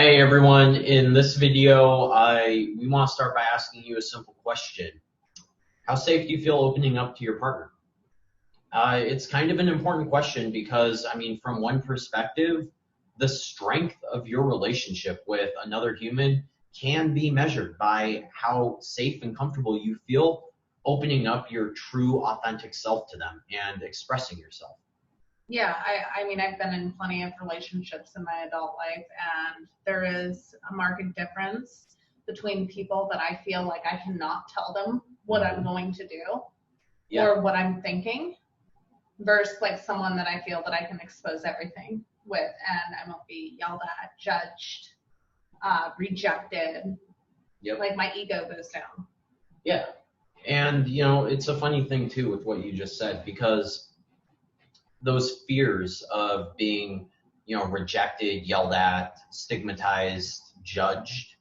Hey everyone, in this video, we want to start by asking you a simple question. How safe do you feel opening up to your partner? It's kind of an important question because, from one perspective, the strength of your relationship with another human can be measured by how safe and comfortable you feel opening up your true, authentic self to them and expressing yourself. Yeah, I've been in plenty of relationships in my adult life, and there is a marked difference between people that I feel like I cannot tell them what I'm going to do or what I'm thinking versus like someone that I feel that I can expose everything with and I won't be yelled at, judged, rejected. Yep. Like my ego goes down. Yeah. And, it's a funny thing too with what you just said, because those fears of being, rejected, yelled at, stigmatized, judged,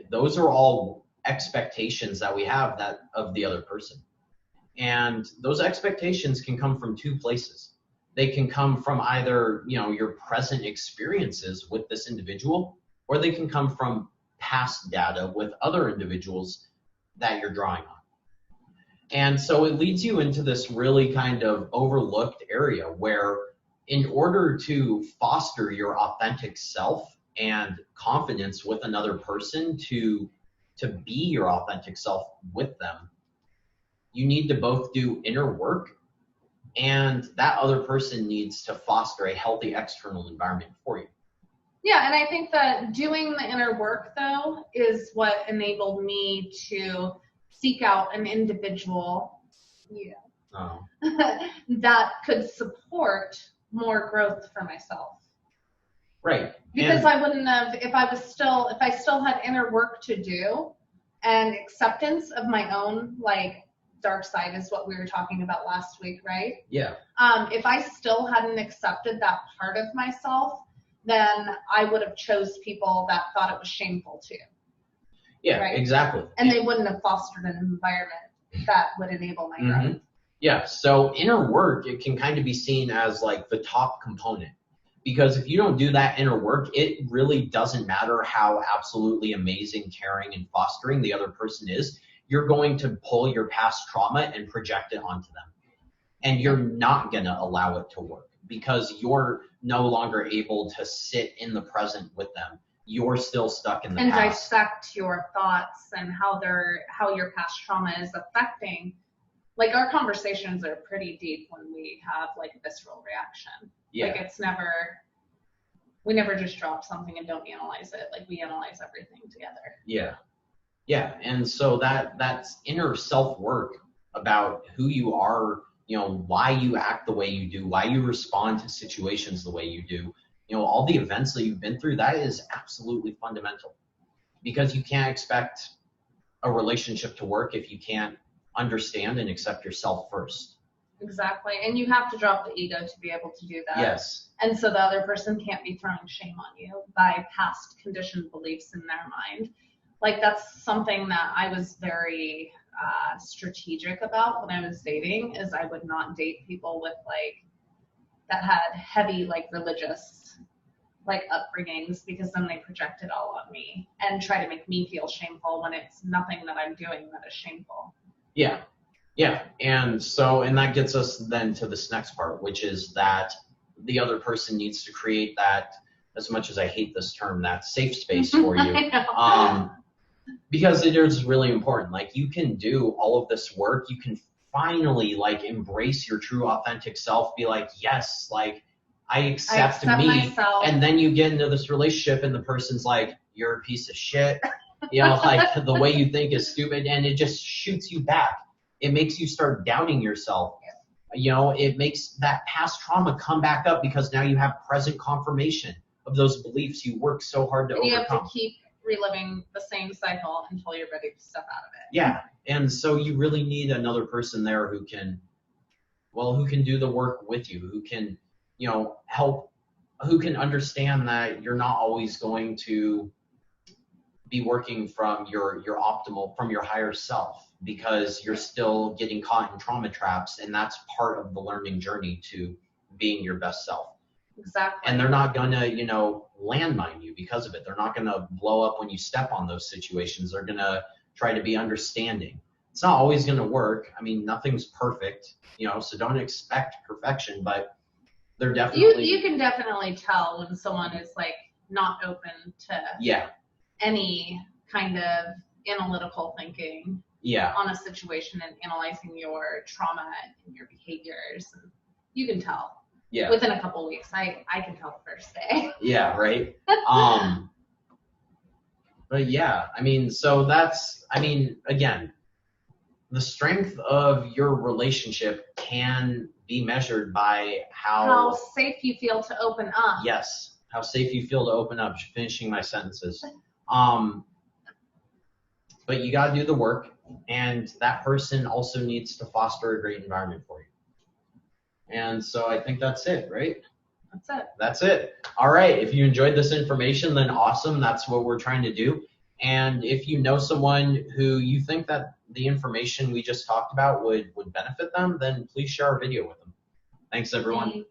those are all expectations that we have of the other person. And those expectations can come from two places. They can come from either, your present experiences with this individual, or they can come from past data with other individuals that you're drawing on. And so it leads you into this really kind of overlooked area where, in order to foster your authentic self and confidence with another person to be your authentic self with them, you need to both do inner work, and that other person needs to foster a healthy external environment for you. Yeah, and I think that doing the inner work, though, is what enabled me to seek out an individual that could support more growth for myself. Right. Because I wouldn't have, if I still had inner work to do and acceptance of my own, like, dark side is what we were talking about last week, right? Yeah. If I still hadn't accepted that part of myself, then I would have chose people that thought it was shameful too. Yeah, right? Exactly. And they wouldn't have fostered an environment that would enable my growth. Yeah, so inner work, it can kind of be seen as like the top component. Because if you don't do that inner work, it really doesn't matter how absolutely amazing, caring, and fostering the other person is. You're going to pull your past trauma and project it onto them. And you're not going to allow it to work because you're no longer able to sit in the present with them. You're still stuck in the past. And dissect your thoughts and how your past trauma is affecting. Like, our conversations are pretty deep when we have like a visceral reaction. Yeah. Like, we never just drop something and don't analyze it. Like, we analyze everything together. Yeah. Yeah. And so that's inner self-work about who you are, why you act the way you do, why you respond to situations the way you do. All the events that you've been through, that is absolutely fundamental, because you can't expect a relationship to work if you can't understand and accept yourself first. Exactly. And you have to drop the ego to be able to do that. Yes. And so the other person can't be throwing shame on you by past conditioned beliefs in their mind. Like, that's something that I was very strategic about when I was dating, is I would not date people with that had heavy religious upbringings, because then they project it all on me and try to make me feel shameful when it's nothing that I'm doing that is shameful. Yeah. Yeah. And that gets us then to this next part, which is that the other person needs to create that, as much as I hate this term, that safe space for you. Because it is really important. Like, you can do all of this work. You can finally embrace your true authentic self, be like, yes, I accept me. Myself. And then you get into this relationship and the person's like, you're a piece of shit. The way you think is stupid, and it just shoots you back. It makes you start doubting yourself. It makes that past trauma come back up because now you have present confirmation of those beliefs you worked so hard to overcome. You have to keep reliving the same cycle until you're ready to step out of it. Yeah. And so you really need another person there who can do the work with you, who can, help, who can understand that you're not always going to be working from your optimal, from your higher self, because you're still getting caught in trauma traps, and that's part of the learning journey to being your best self. Exactly. And they're not gonna, landmine you because of it. They're not gonna blow up when you step on those situations. They're gonna try to be understanding. It's not always gonna work. I mean, nothing's perfect, so don't expect perfection, but they're definitely. You can definitely tell when someone is like not open to any kind of analytical thinking on a situation and analyzing your trauma and your behaviors. And you can tell. Yeah. Within a couple of weeks, I can tell the first day. Yeah, right. But yeah, I mean, so again, the strength of your relationship can be measured by how safe you feel to open up. Yes, how safe you feel to open up. Finishing my sentences. But you got to do the work, and that person also needs to foster a great environment for you. And so I think that's it, right? That's it. All right. If you enjoyed this information, then awesome. That's what we're trying to do. And if you know someone who you think that the information we just talked about would benefit them, then please share our video with them. Thanks, everyone.